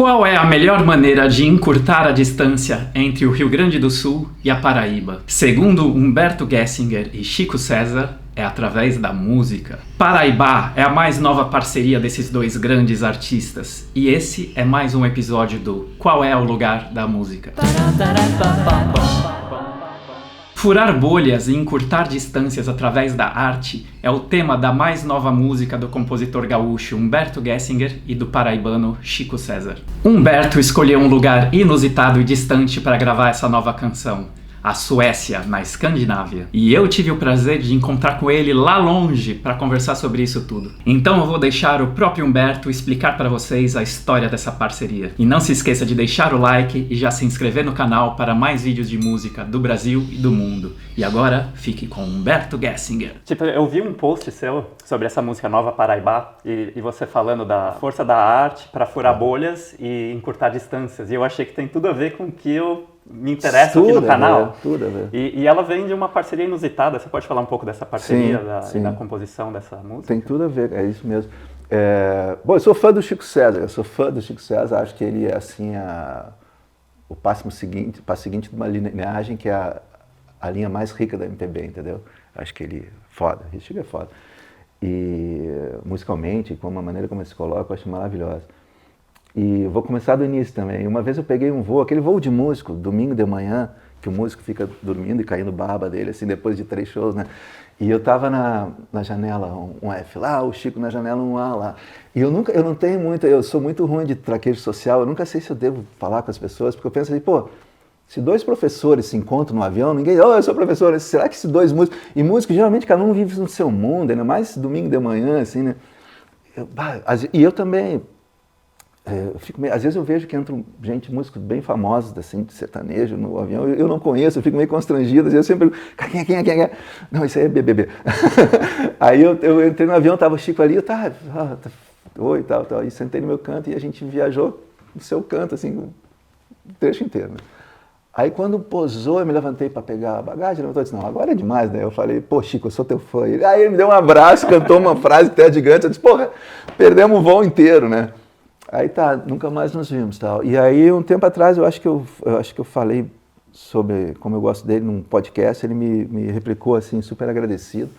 Qual é a melhor maneira de encurtar a distância entre o Rio Grande do Sul e a Paraíba? Segundo Humberto Gessinger e Chico César, é através da música. Paraibá é a mais nova parceria desses dois grandes artistas. E esse é mais um episódio do Qual é o Lugar da Música? Furar bolhas e encurtar distâncias através da arte é o tema da mais nova música do compositor gaúcho Humberto Gessinger e do paraibano Chico César. Humberto escolheu um lugar inusitado e distante para gravar essa nova canção, a Suécia, na Escandinávia. E eu tive o prazer de encontrar com ele lá longe para conversar sobre isso tudo. Então eu vou deixar o próprio Humberto explicar para vocês a história dessa parceria. E não se esqueça de deixar o like e já se inscrever no canal para mais vídeos de música do Brasil e do mundo. E agora, fique com Humberto Gessinger. Eu vi um post seu sobre essa música nova Paraibá e você falando da força da arte para furar bolhas e encurtar distâncias. E eu achei que tem tudo a ver com o que eu me interessa aqui no canal. Tudo a ver. E ela vem de uma parceria inusitada. Você pode falar um pouco dessa parceria sim. E da composição dessa música? Tem tudo a ver, é isso mesmo. Bom, eu sou fã do Chico César, acho que ele é assim o passo seguinte de uma lineagem que é a linha mais rica da MPB, entendeu? Acho que ele é foda, o Chico é foda. E musicalmente, com a maneira como ele se coloca, eu acho maravilhosa. E vou começar do início também. Uma vez eu peguei um voo, aquele voo de músico, domingo de manhã, que o músico fica dormindo e caindo baba dele, assim, depois de 3 shows, né? E eu tava na janela 1F lá, o Chico na janela 1A lá. E eu sou muito ruim de traquejo social, eu nunca sei se eu devo falar com as pessoas, porque eu penso assim, pô, se 2 professores se encontram no avião, ninguém, eu sou professor, será que se 2 músicos... E músicos, geralmente, cada um vive no seu mundo, ainda mais domingo de manhã, assim, né? E eu também... às vezes eu vejo que entram músicos bem famosos, assim, de sertanejo no avião, eu não conheço, eu fico meio constrangido, às vezes eu sempre, quem é? Não, isso aí é BBB. Aí eu entrei no avião, tava o Chico ali, oi, tal, e sentei no meu canto e a gente viajou no seu canto, assim, o trecho inteiro, né? Aí quando posou, eu me levantei para pegar a bagagem, levantou e disse, não, agora é demais, né? Eu falei, pô, Chico, eu sou teu fã. Aí ele me deu um abraço, cantou uma frase até gigante, eu disse, porra, perdemos o voo inteiro, né? Aí tá, nunca mais nos vimos, tal. E aí, um tempo atrás, eu acho que eu falei sobre como eu gosto dele num podcast, ele me replicou, assim, super agradecido.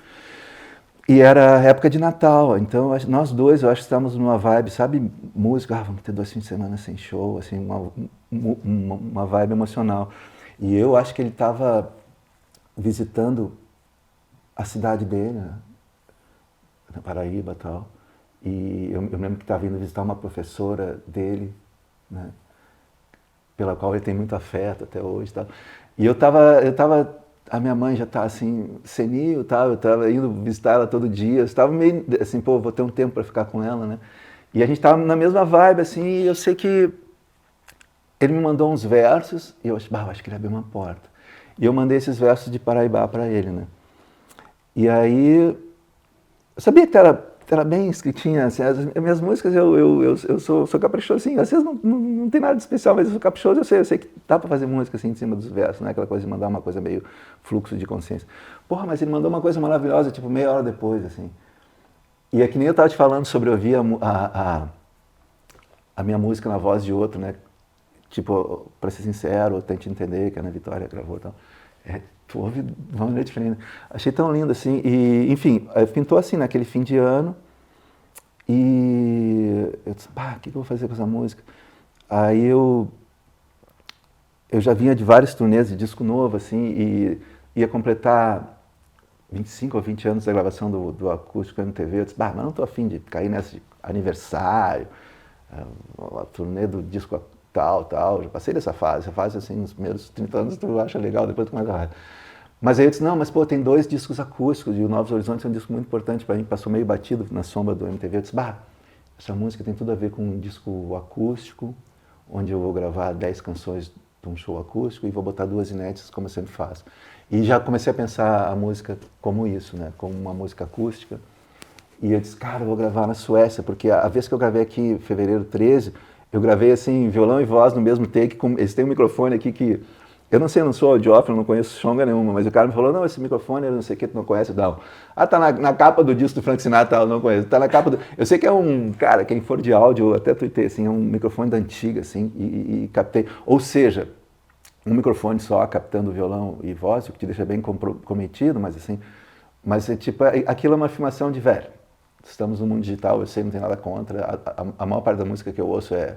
E era época de Natal, então nós dois, eu acho que estávamos numa vibe, sabe, música, vamos ter 2 fins de semana sem show, assim, uma vibe emocional. E eu acho que ele estava visitando a cidade dele, né, na Paraíba e tal. E eu me lembro que estava indo visitar uma professora dele, né, pela qual ele tem muito afeto até hoje. Tal. E a minha mãe já está assim, senil, tal, eu estava indo visitar ela todo dia, eu estava meio assim, pô, vou ter um tempo para ficar com ela, né? E a gente estava na mesma vibe, assim, e eu sei que ele me mandou uns versos, e eu acho que ele abriu uma porta. E eu mandei esses versos de Paraibá para ele, né? E aí, eu sabia que era bem escritinha, assim, as minhas músicas eu sou caprichoso, assim, às vezes não tem nada de especial, mas eu sou caprichoso, eu sei que dá pra fazer música assim em cima dos versos, né, aquela coisa de mandar uma coisa meio fluxo de consciência. Porra, mas ele mandou uma coisa maravilhosa, tipo, meia hora depois, assim. E é que nem eu tava te falando sobre ouvir a minha música na voz de outro, né, tipo, pra ser sincero, Tente Entender, que a Ana Vitória gravou e tal. Tu ouve de uma maneira diferente. Achei tão lindo, assim, e, enfim, pintou assim, naquele fim de ano, e eu disse, o que eu vou fazer com essa música? Aí eu já vinha de vários turnês de disco novo, assim, e ia completar 25 ou 20 anos da gravação do Acústico MTV, eu disse, mas não estou afim de cair nesse aniversário, a turnê do disco tal, já passei dessa fase, assim, nos primeiros 30 anos tu acha legal, depois tu começa a... Mas aí eu disse, não, mas pô, tem 2 discos acústicos, e o Novos Horizontes é um disco muito importante para mim, passou meio batido na sombra do MTV, eu disse, essa música tem tudo a ver com um disco acústico, onde eu vou gravar 10 canções de um show acústico e vou botar 2 inéditas, como eu sempre faço. E já comecei a pensar a música como isso, né, como uma música acústica, e eu disse, cara, eu vou gravar na Suécia, porque a vez que eu gravei aqui, em fevereiro 13, eu gravei assim, violão e voz no mesmo take, eles têm um microfone aqui que Eu não sei, eu não sou audiófilo, não conheço chonga nenhuma, mas o cara me falou, não, esse microfone, eu não sei o que, tu não conhece, não. Ah, tá na capa do disco do Frank Sinatra, eu não conheço. Tá na capa do... Eu sei que é um, cara, quem for de áudio, eu até tuitei, assim, é um microfone da antiga, assim, e captei. Ou seja, um microfone só captando violão e voz, o que te deixa bem comprometido, mas assim, mas é tipo, aquilo é uma afirmação de velho. Estamos no mundo digital, eu sei, não tem nada contra. A maior parte da música que eu ouço é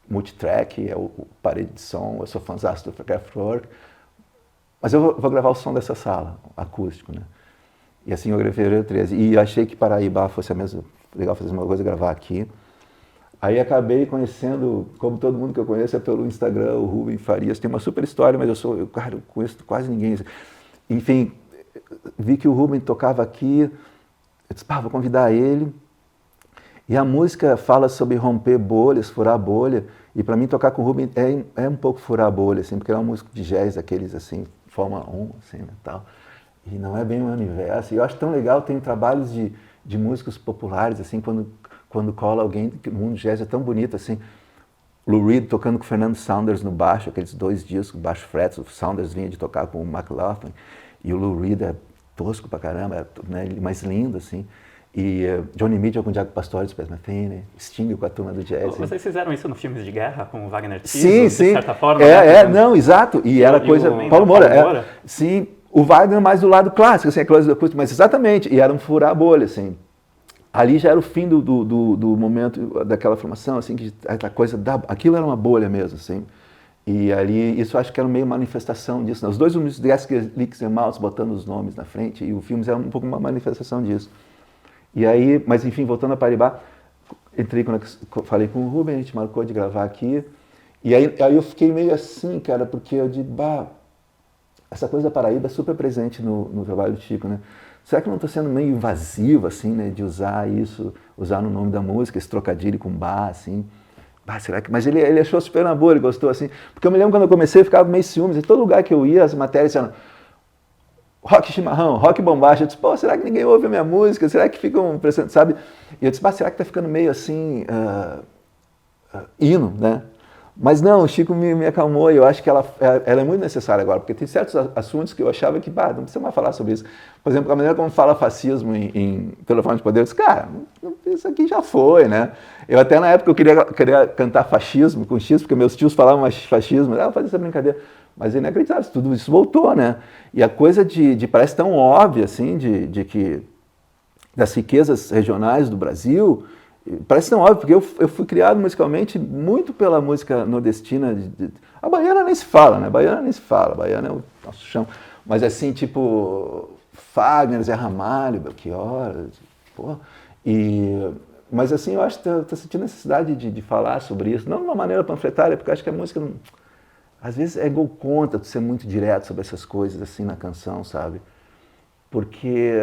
multitrack, é o parede de som, eu sou fãzaço do Kraftwerk, mas eu vou gravar o som dessa sala, acústico, né? E assim eu gravei o 13, e achei que Paraíba fosse a mesma, legal fazer uma coisa, gravar aqui. Aí acabei conhecendo, como todo mundo que eu conheço é pelo Instagram, o Rubem Farias, tem uma super história, mas eu conheço quase ninguém. Enfim, vi que o Rubem tocava aqui, eu disse, pá, vou convidar ele. E a música fala sobre romper bolhas, furar bolha, e para mim tocar com o Rubem é um pouco furar bolha, assim, porque ele é um músico de jazz, aqueles assim, Fórmula 1, assim, né, tal. E não é bem o meu universo. E eu acho tão legal, tem trabalhos de músicos populares, assim, quando cola alguém, que o mundo jazz é tão bonito, assim. Lou Reed tocando com o Fernando Saunders no baixo, aqueles 2 discos, baixo fretless, o Saunders vinha de tocar com o McLaughlin, e o Lou Reed é tosco pra caramba, né, mais lindo, assim. E Johnny Mitchell com o Jaco Pastorius, Pés Metheny, Sting com a turma do jazz. Vocês fizeram isso no filmes de guerra com o Wagner Tiso, sim, de certa forma? Não, exato. E era coisa... Paulo Moura. Sim, o Wagner mais do lado clássico, assim, aquelas acústicas, mas exatamente, e era um furar a bolha, assim. Ali já era o fim do momento daquela formação, assim, que a coisa aquilo era uma bolha mesmo, assim. E ali, isso acho que era meio manifestação disso. Né? Os dois únicos Leaks and Mouse botando os nomes na frente, e o filme era um pouco uma manifestação disso. E aí, mas enfim, voltando a Paribá, entrei quando eu falei com o Rubem, a gente marcou de gravar aqui. E aí eu fiquei meio assim, cara, porque eu digo, essa coisa da Paraíba é super presente no trabalho do Chico, né? Será que não estou sendo meio invasivo, assim, né, de usar isso, usar no nome da música, esse trocadilho com bar, assim? Será que... Mas ele achou super na boa, ele gostou, assim. Porque eu me lembro quando eu comecei, eu ficava meio ciúmes. Em todo lugar que eu ia, as matérias eram rock chimarrão, rock bombacha. Eu disse, será que ninguém ouve a minha música? Será que ficam prestando, sabe? E eu disse, será que está ficando meio assim, hino, né? Mas não, o Chico me acalmou e eu acho que ela é muito necessária agora, porque tem certos assuntos que eu achava que, não precisa mais falar sobre isso. Por exemplo, a maneira como fala fascismo em Telefone de Poder, eu disse, cara, isso aqui já foi, né? Eu até na época eu queria cantar fascismo com X, porque meus tios falavam fascismo, eu fazia essa brincadeira. Mas é inacreditável, tudo isso voltou, né? E a coisa parece tão óbvia, assim, de que das riquezas regionais do Brasil, parece tão óbvio, porque eu fui criado musicalmente muito pela música nordestina. A baiana nem se fala, né? A baiana é o nosso chão. Mas assim, tipo, Fagner, Zé Ramalho, Belchior, mas assim, eu acho que estou sentindo necessidade de falar sobre isso, não de uma maneira panfletária, porque eu acho que a música, às vezes, é gol contra de ser muito direto sobre essas coisas, assim, na canção, sabe? Porque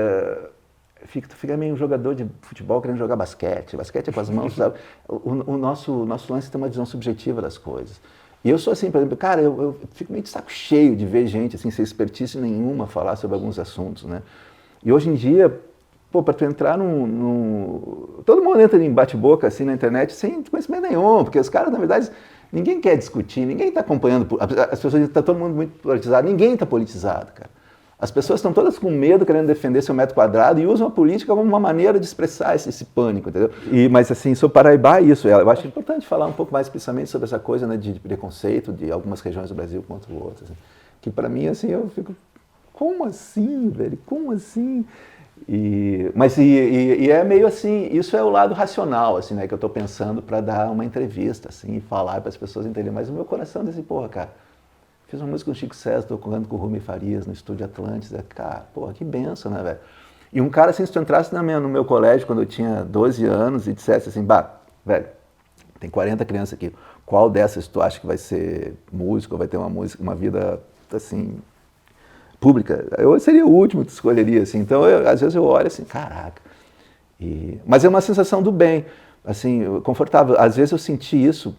tu fica meio um jogador de futebol querendo jogar basquete é com as mãos, sabe? O nosso lance tem uma visão subjetiva das coisas. E eu sou assim, por exemplo, cara, eu fico meio de saco cheio de ver gente, assim, sem expertise nenhuma falar sobre alguns assuntos, né? E hoje em dia, para tu entrar todo mundo entra em bate-boca, assim, na internet, sem conhecimento nenhum, porque os caras, na verdade, ninguém quer discutir, ninguém está acompanhando, as pessoas, está todo mundo muito politizado, ninguém está politizado, cara. As pessoas estão todas com medo, querendo defender seu metro quadrado e usam a política como uma maneira de expressar esse pânico, entendeu? Mas assim, sobre Paraíba, isso. Eu acho importante falar um pouco mais especialmente sobre essa coisa, né, de preconceito de algumas regiões do Brasil contra outras. Assim, que para mim, assim, eu fico, como assim, velho? Como assim? Mas é meio assim, isso é o lado racional, assim, né, que eu estou pensando para dar uma entrevista, assim, e falar para as pessoas entenderem. Mas o meu coração diz assim, cara, fiz uma música com o Chico César, tocando com o Rubem Farias no estúdio Atlantis. Cara, que benção, né, velho? E um cara assim, se tu entrasse no meu colégio quando eu tinha 12 anos e dissesse assim, velho, tem 40 crianças aqui, qual dessas tu acha que vai ser músico, ou vai ter uma vida, assim, pública? Eu seria o último que tu escolheria, assim. Então, às vezes eu olho assim, caraca. Mas é uma sensação do bem, assim, confortável. Às vezes eu senti isso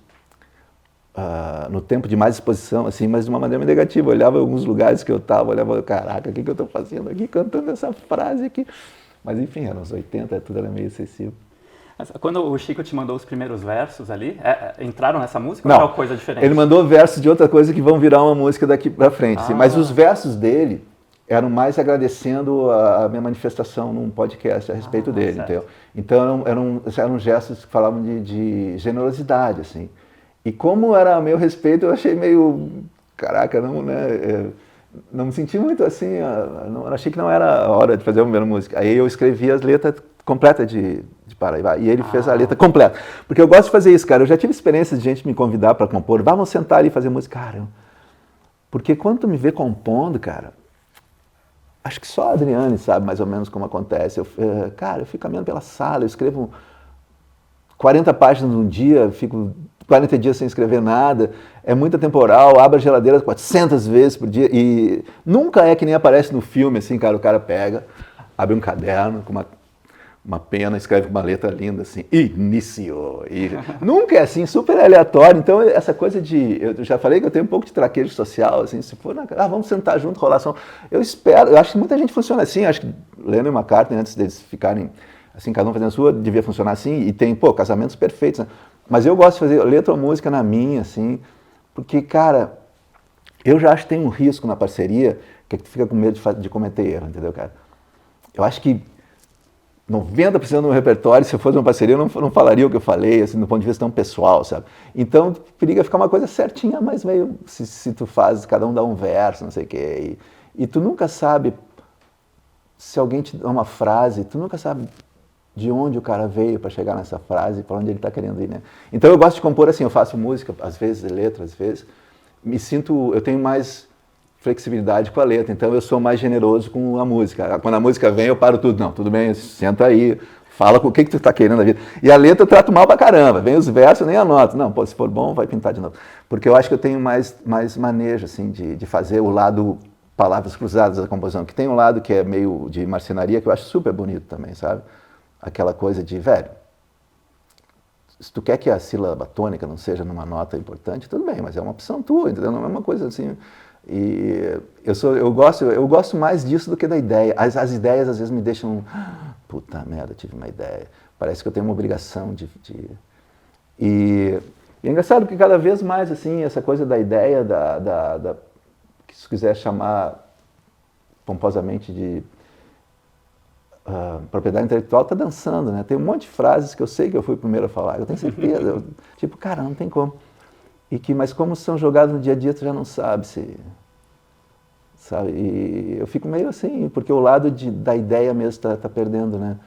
no tempo de mais exposição, assim, mas de uma maneira negativa. Eu olhava em alguns lugares que eu estava, olhava, caraca, o que eu estou fazendo aqui, cantando essa frase aqui? Mas enfim, anos 80, tudo era meio excessivo. Mas quando o Chico te mandou os primeiros versos ali, entraram nessa música Não, ou era coisa diferente? ele mandou versos de outra coisa que vão virar uma música daqui pra frente. Sim. Mas os versos dele eram mais agradecendo a minha manifestação num podcast a respeito dele, entendeu? Então eram gestos que falavam de generosidade, assim. E como era a meu respeito, eu achei meio... Caraca, não, né? Não me senti muito assim, achei que não era a hora de fazer a primeira música. Aí eu escrevi as letras completas de Paraíba, e ele fez a letra completa. Porque eu gosto de fazer isso, cara. Eu já tive experiências de gente me convidar para compor. Vamos sentar ali e fazer música. Cara, porque quando tu me vê compondo, cara, acho que só a Adriane sabe mais ou menos como acontece. Cara, eu fico caminhando pela sala, eu escrevo 40 páginas num dia, fico 40 dias sem escrever nada, é muita temporal, abro a geladeira 400 vezes por dia e nunca é que nem aparece no filme, assim, cara, o cara pega, abre um caderno com uma pena, escreve uma letra linda, assim, iniciou. Nunca é assim, super aleatório. Então, essa coisa eu já falei que eu tenho um pouco de traquejo social, assim, se for, vamos sentar junto, rolar som. Eu acho que muita gente funciona assim, acho que Lennon e McCartney, antes deles ficarem, assim, cada um fazendo a sua, devia funcionar assim, e tem, casamentos perfeitos, né? Mas eu gosto de fazer letra ou música na minha, assim, porque, cara, eu já acho que tem um risco na parceria que tu fica com medo de cometer erro, entendeu, cara? Eu acho que 90% do meu repertório, se eu fosse uma parceria, eu não falaria o que eu falei, assim, do ponto de vista tão pessoal, sabe? Então, periga ficar uma coisa certinha, mas meio, se tu faz, cada um dá um verso, não sei o quê, e tu nunca sabe, se alguém te dá uma frase, tu nunca sabe de onde o cara veio para chegar nessa frase, para onde ele está querendo ir, né? Então eu gosto de compor assim, eu faço música, às vezes letra, às vezes, eu tenho mais flexibilidade com a letra, então eu sou mais generoso com a música. Quando a música vem, eu paro tudo, não, tudo bem, senta aí, fala com o que tu está querendo na vida. E a letra eu trato mal pra caramba, vem os versos, eu nem anoto, não, se for bom, vai pintar de novo. Porque eu acho que eu tenho mais manejo, assim, de fazer o lado palavras cruzadas da composição, que tem um lado que é meio de marcenaria, que eu acho super bonito também, sabe? Aquela coisa de, velho, se tu quer que a sílaba tônica não seja numa nota importante, tudo bem, mas é uma opção tua, entendeu? Não é uma coisa assim. E eu gosto mais disso do que da ideia. As ideias às vezes me deixam, puta merda, tive uma ideia. Parece que eu tenho uma obrigação E é engraçado porque cada vez mais, assim, essa coisa da ideia, que se quiser chamar pomposamente de propriedade intelectual, está dançando, né? Tem um monte de frases que eu sei que eu fui o primeiro a falar, eu tenho certeza. Tipo, cara, não tem como. Mas como são jogados no dia a dia, tu já não sabe se... Sabe? E eu fico meio assim, porque o lado da ideia mesmo tá perdendo, né?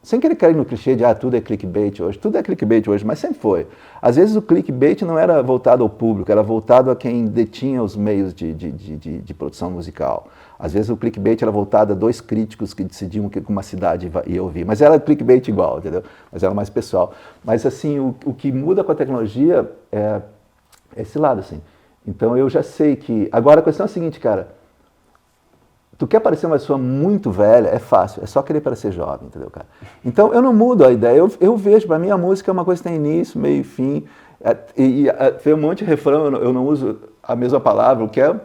Sem querer cair no clichê de tudo é clickbait hoje. Tudo é clickbait hoje, mas sempre foi. Às vezes o clickbait não era voltado ao público, era voltado a quem detinha os meios de produção musical. Às vezes o clickbait era voltado a dois críticos que decidiam que uma cidade ia ouvir. Mas era clickbait igual, entendeu? Mas era mais pessoal. Mas assim, o que muda com a tecnologia é esse lado, assim. Então eu já sei que... Agora a questão é a seguinte, cara. Tu quer parecer uma pessoa muito velha, é fácil, é só querer parecer jovem, entendeu, cara? Então eu não mudo a ideia, eu vejo, para mim a música é uma coisa que tem início, meio e fim, tem um monte de refrão, eu não uso a mesma palavra, o que é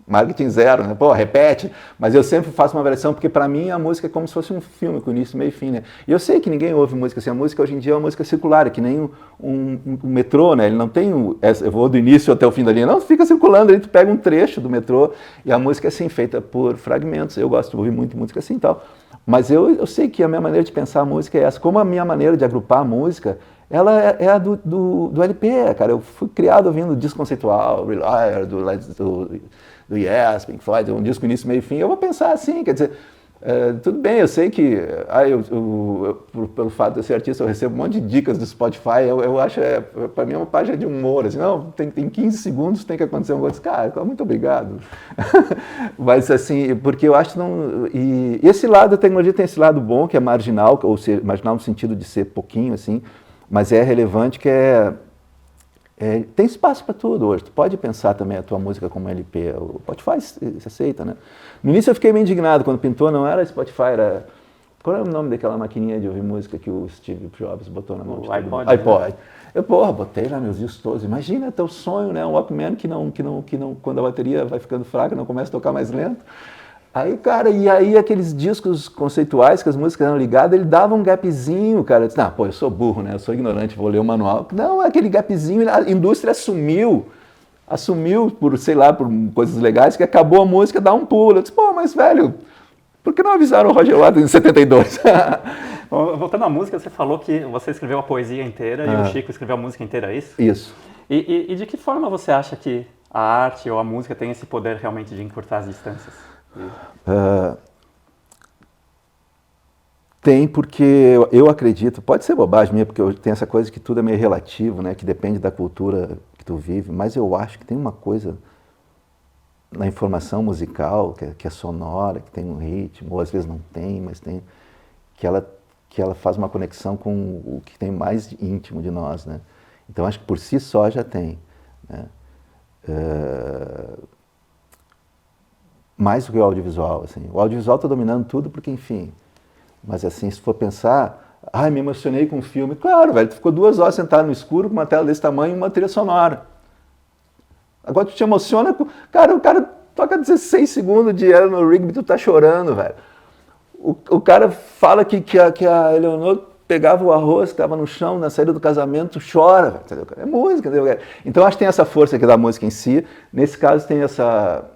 marketing zero, né? Pô, repete, mas eu sempre faço uma variação, porque para mim a música é como se fosse um filme, com início, meio e fim, né? E eu sei que ninguém ouve música assim, a música hoje em dia é uma música circular, é que nem um metrô, né? Ele não tem eu vou do início até o fim da linha, não, fica circulando, aí tu pega um trecho do metrô, e a música é assim, feita por fragmentos, eu gosto de ouvir muito música assim e tal, mas eu sei que a minha maneira de pensar a música é essa, como a minha maneira de agrupar a música, ela é a do LP, cara, eu fui criado ouvindo disco conceitual, Relier, do Yes, Pink Floyd, um disco início, meio e fim, eu vou pensar assim, quer dizer, tudo bem, eu sei que, pelo fato de eu ser artista, eu recebo um monte de dicas do Spotify, eu acho, para mim é uma página de humor, assim, não, tem 15 segundos, tem que acontecer uma coisa, cara, muito obrigado. Mas assim, porque eu acho que não, e esse lado da tecnologia tem esse lado bom, que é marginal, ou seja, marginal no sentido de ser pouquinho, assim, mas é relevante, que tem espaço para tudo hoje. Tu pode pensar também a tua música como LP. O Spotify se aceita, né? No início eu fiquei meio indignado quando pintou, não era Spotify, era... Qual era o nome daquela maquininha de ouvir música que o Steve Jobs botou na mão? O iPod. iPod. Né? Eu, botei lá meus discos todos. Imagina teu sonho, né? Um Walkman que não, quando a bateria vai ficando fraca, não começa a tocar mais lento. Aí, cara, e aí aqueles discos conceituais que as músicas eram ligadas, ele dava um gapzinho, cara. Eu disse, pô, eu sou burro, né? Eu sou ignorante, vou ler o manual. Não, aquele gapzinho, a indústria assumiu por, sei lá, por coisas legais, que acabou a música, dá um pulo. Eu disse, pô, mas velho, por que não avisaram o Roger Waters em 72? Voltando à música, você falou que você escreveu a poesia inteira e o Chico escreveu a música inteira, é isso? Isso. E de que forma você acha que a arte ou a música tem esse poder realmente de encurtar as distâncias? Tem, porque eu acredito, pode ser bobagem minha, porque tem essa coisa que tudo é meio relativo, né, que depende da cultura que tu vive, mas eu acho que tem uma coisa na informação musical, que é sonora, que tem um ritmo, ou às vezes não tem, mas tem, que ela faz uma conexão com o que tem mais íntimo de nós, né? Então acho que por si só já tem, né? Mais do que o audiovisual, assim. O audiovisual está dominando tudo porque, enfim, mas assim, se for pensar, me emocionei com um filme, claro, velho, tu ficou 2 horas sentado no escuro com uma tela desse tamanho e uma trilha sonora. Agora tu te emociona com... Cara, o cara toca 16 segundos de Eleanor Rigby, tu tá chorando, velho. O cara fala que a Eleanor pegava o arroz que estava no chão na saída do casamento, chora, velho. É música, entendeu? Então acho que tem essa força aqui da música em si. Nesse caso tem essa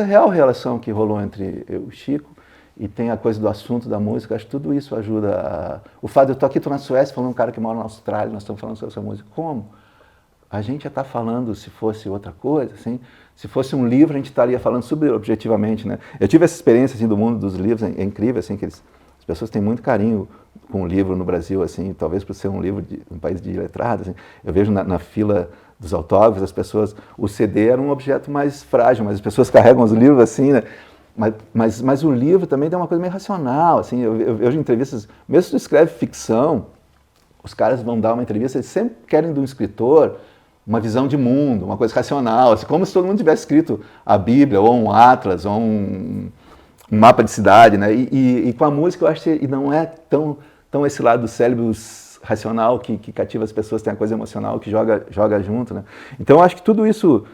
real relação que rolou entre eu e o Chico, e tem a coisa do assunto da música, acho que tudo isso ajuda. O fato de eu estou na Suécia falando um cara que mora na Austrália, nós estamos falando sobre essa música. Como? A gente já está falando, se fosse outra coisa, assim, se fosse um livro, a gente estaria falando objetivamente, né? Eu tive essa experiência assim, do mundo dos livros, é incrível, assim, que as pessoas têm muito carinho com o livro no Brasil, assim, talvez por ser um livro de um país de letrados, assim. Eu vejo na fila dos autógrafos, as pessoas, o CD era um objeto mais frágil, mas as pessoas carregam os livros assim, né? Mas o livro também tem uma coisa meio racional, assim, eu vejo entrevistas, mesmo se tu escreve ficção, os caras vão dar uma entrevista, eles sempre querem de um escritor uma visão de mundo, uma coisa racional, assim, como se todo mundo tivesse escrito a Bíblia, ou um atlas, ou um mapa de cidade, né? E com a música eu acho que não é tão esse lado do cérebro racional que cativa as pessoas, tem a coisa emocional que joga junto, né? Então eu acho que tudo isso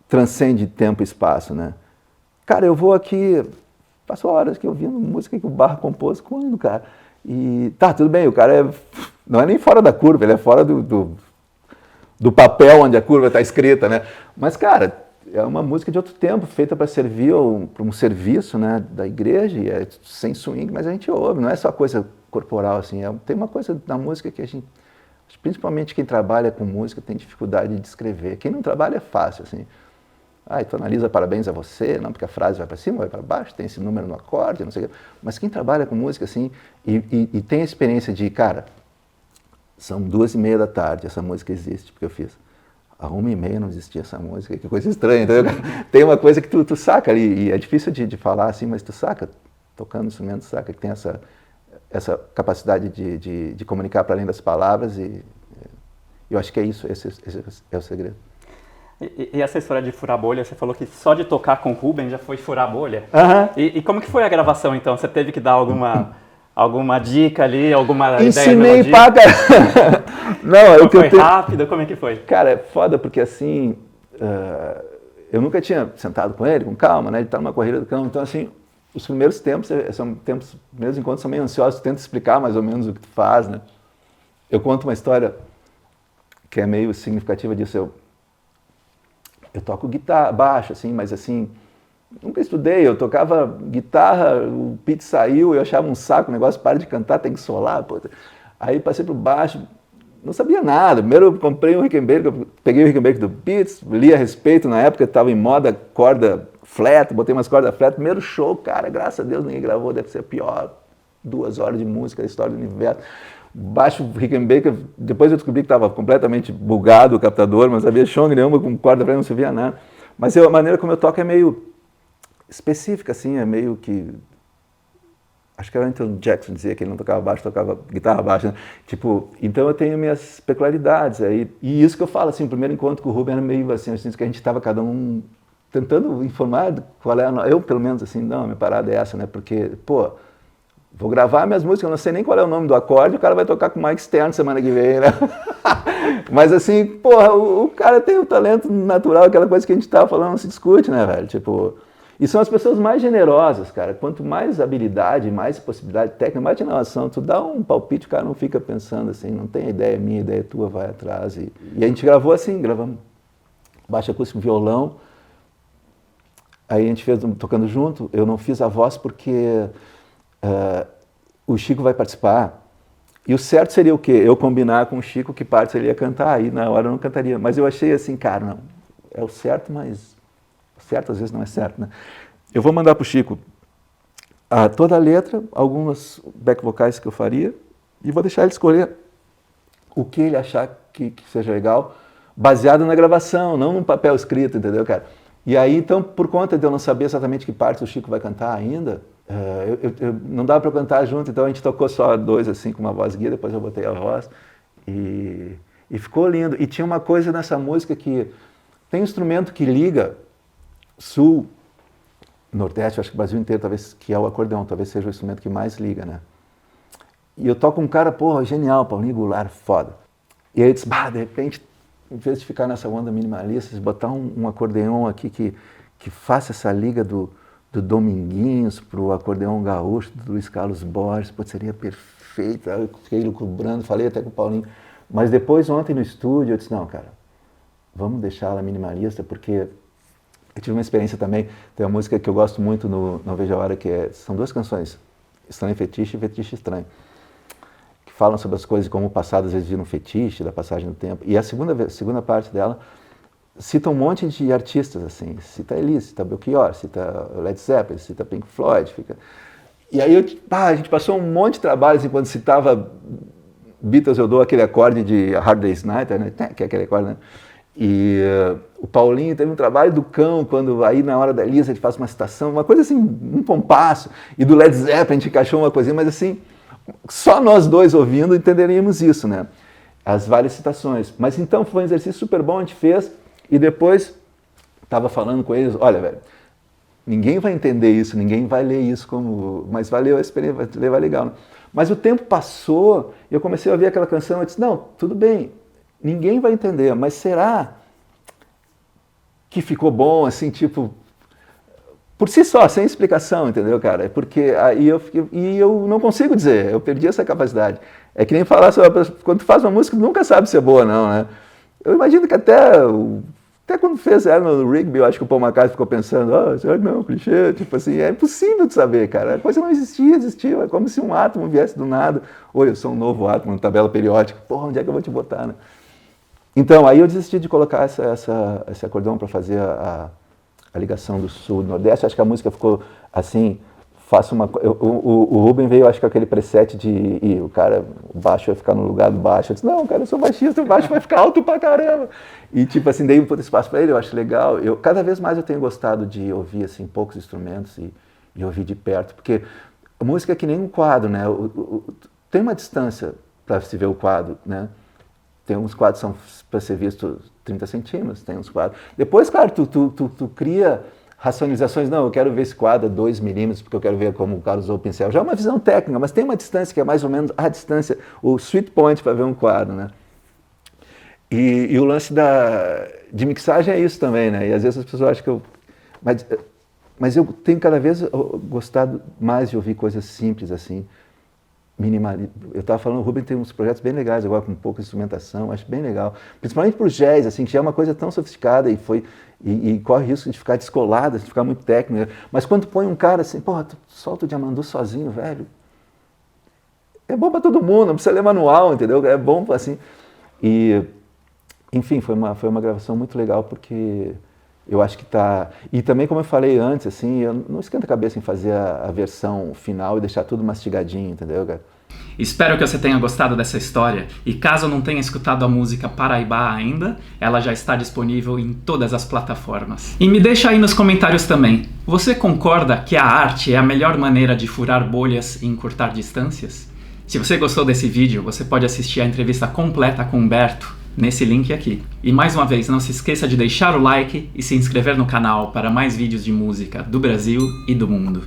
transcende tempo e espaço, né? Cara, eu vou aqui, passo horas aqui ouvindo música que o Bach compôs quando, cara. E tá, tudo bem, o cara não é nem fora da curva, ele é fora do papel onde a curva está escrita, né? Mas, cara, é uma música de outro tempo, feita para servir para um serviço, né, da igreja, e é sem swing, mas a gente ouve, não é só coisa corporal, assim, tem uma coisa da música que a gente, principalmente quem trabalha com música, tem dificuldade de descrever. Quem não trabalha é fácil, assim. Tu analisa parabéns a você, não, porque a frase vai para cima, vai para baixo, tem esse número no acorde, não sei o quê. Mas quem trabalha com música, assim, e tem a experiência de, cara, são 2:30 da tarde, essa música existe, porque eu fiz. À 1:30 não existia essa música, que coisa estranha, entendeu? Tem uma coisa que tu saca ali, e é difícil de falar assim, mas tu saca, tocando instrumento, saca que tem essa capacidade de comunicar para além das palavras, e eu acho que é isso, esse é o segredo. E essa história de furar bolha, você falou que só de tocar com o Rubem já foi furar bolha. E como que foi a gravação, então? Você teve que dar alguma dica ali, alguma Ensinei ideia? Paga. Não, foi rápido? Como é que foi? Cara, é foda porque assim, eu nunca tinha sentado com ele, com calma, né? Ele tá numa corrida do cão, então assim, os primeiros primeiros encontros são meio ansiosos, tu tenta explicar mais ou menos o que tu faz, né? Eu conto uma história que é meio significativa disso. Eu toco guitarra, baixo, assim, mas assim, nunca estudei, eu tocava guitarra, o Pete saiu, eu achava um saco, o negócio, para de cantar, tem que solar, pô. Aí passei pro baixo, não sabia nada. Primeiro eu comprei um Rickenbacker, peguei o Rickenbacker do Pete, li a respeito, na época estava em moda corda flat, botei umas cordas flat, primeiro show, cara, graças a Deus ninguém gravou, deve ser a pior 2 horas de música da história do universo. Baixo Rickenbacker, depois eu descobri que estava completamente bugado o captador, mas havia chong nenhuma com corda flat, não se via nada. Mas a maneira como eu toco é meio específica, assim, é meio que... Acho que era o Anthony Jackson dizia que ele não tocava baixo, tocava guitarra baixa, né? Tipo, então eu tenho minhas peculiaridades aí. E isso que eu falo, assim, o primeiro encontro com o Rubem era meio assim, que a gente estava cada um tentando informar qual é eu pelo menos, assim, não, a minha parada é essa, né? Porque, pô, vou gravar minhas músicas, eu não sei nem qual é o nome do acorde, o cara vai tocar com o mic externo semana que vem, né? Mas assim, porra, o cara tem o talento natural, aquela coisa que a gente tava falando, não se discute, né, velho? Tipo, e são as pessoas mais generosas, cara. Quanto mais habilidade, mais possibilidade técnica, mais inovação, tu dá um palpite, o cara não fica pensando assim, não tem ideia minha, ideia tua, vai atrás. E a gente gravou assim, gravamos baixo acústico, violão. Aí a gente fez tocando junto, eu não fiz a voz porque o Chico vai participar. E o certo seria o quê? Eu combinar com o Chico que parte ele ia cantar, aí na hora eu não cantaria. Mas eu achei assim, cara, não, é o certo, mas o certo às vezes não é certo, né? Eu vou mandar pro Chico toda a letra, algumas back vocais que eu faria, e vou deixar ele escolher o que ele achar que seja legal, baseado na gravação, não num papel escrito, entendeu, cara? E aí, então, por conta de eu não saber exatamente que parte o Chico vai cantar ainda, não dava para eu cantar junto, então a gente tocou só dois, assim, com uma voz guia, depois eu botei a voz, e ficou lindo. E tinha uma coisa nessa música que tem um instrumento que liga sul, nordeste, acho que o Brasil inteiro, talvez, que é o acordeão, talvez seja o instrumento que mais liga, né? E eu toco um cara, porra, genial, Paulinho Goulart, foda. E aí eu disse, de repente, em vez de ficar nessa onda minimalista, botar um acordeão aqui que faça essa liga do Dominguinhos pro acordeão gaúcho do Luiz Carlos Borges, pô, seria perfeito. Aí eu fiquei lucubrando, falei até com o Paulinho. Mas depois, ontem no estúdio, eu disse, não, cara, vamos deixar ela minimalista, porque eu tive uma experiência também, tem uma música que eu gosto muito no Não Vejo a Hora, são duas canções, Estranho Fetiche e Fetiche Estranho, que falam sobre as coisas como o passado às vezes vira um fetiche, da passagem do tempo. E a segunda parte dela cita um monte de artistas, assim, cita Elise, cita Belchior, cita Led Zeppelin, cita Pink Floyd. E aí a gente passou um monte de trabalho, assim, quando citava Beatles eu dou aquele acorde de Hard Day's Night, né? Que é aquele acorde, né? E o Paulinho teve um trabalho do Cão, quando aí na hora da Elisa ele faz uma citação, uma coisa assim, um compasso, e do Led Zeppelin a gente encaixou uma coisinha, mas assim, só nós dois ouvindo entenderíamos isso, né? As várias citações. Mas então foi um exercício super bom, a gente fez, e depois estava falando com eles, olha, velho, ninguém vai entender isso, ninguém vai ler isso como... Mas valeu a experiência, vai legal, né? Mas o tempo passou, e eu comecei a ouvir aquela canção, eu disse, não, tudo bem, ninguém vai entender, mas será que ficou bom, assim, tipo, por si só, sem explicação, entendeu, cara? Porque aí eu não consigo dizer, eu perdi essa capacidade. É que nem falar sobre, quando tu faz uma música, tu nunca sabe se é boa ou não, né? Eu imagino que até quando fez ela no Rigby, eu acho que o Paul McCartney ficou pensando, será que não, clichê, tipo assim, é impossível de saber, cara, a coisa não existia, é como se um átomo viesse do nada, ou eu sou um novo átomo, uma tabela periódica, porra, onde é que eu vou te botar, né? Então, aí eu desisti de colocar esse acordeão para fazer a ligação do sul do nordeste, acho que a música ficou assim, o Rubem veio, acho que aquele preset de o baixo vai ficar no lugar do baixo, eu disse, não, cara, eu sou baixista, o baixo vai ficar alto pra caramba, e tipo assim, dei um pouco de espaço para ele, eu acho legal, cada vez mais eu tenho gostado de ouvir assim, poucos instrumentos e ouvir de perto, porque a música é que nem um quadro, né, tem uma distância para se ver o quadro, né, tem uns quadros que são para ser visto 30 centímetros, tem uns quadros, depois, claro, tu cria racionalizações, não, eu quero ver esse quadro a 2 milímetros, porque eu quero ver como o cara usou o pincel. Já é uma visão técnica, mas tem uma distância que é mais ou menos a distância, o sweet point para ver um quadro, né? E o lance de mixagem é isso também, né? E às vezes as pessoas acham que eu... Mas eu tenho cada vez gostado mais de ouvir coisas simples, assim, minimalista. Eu estava falando, o Rubem tem uns projetos bem legais agora, com pouca instrumentação, acho bem legal. Principalmente para o jazz, assim, que já é uma coisa tão sofisticada e corre o risco de ficar descolado, de ficar muito técnico. Mas quando põe um cara assim, porra, tu solta o Diamandu sozinho, velho, é bom para todo mundo, não precisa ler manual, entendeu? É bom assim. E, enfim, foi uma gravação muito legal, porque eu acho que tá... E também, como eu falei antes, assim, eu não esquento a cabeça em fazer a versão final e deixar tudo mastigadinho, entendeu, cara? Espero que você tenha gostado dessa história, e caso não tenha escutado a música Paraibá ainda, ela já está disponível em todas as plataformas. E me deixa aí nos comentários também, você concorda que a arte é a melhor maneira de furar bolhas e encurtar distâncias? Se você gostou desse vídeo, você pode assistir a entrevista completa com Humberto nesse link aqui. E mais uma vez, não se esqueça de deixar o like e se inscrever no canal para mais vídeos de música do Brasil e do mundo.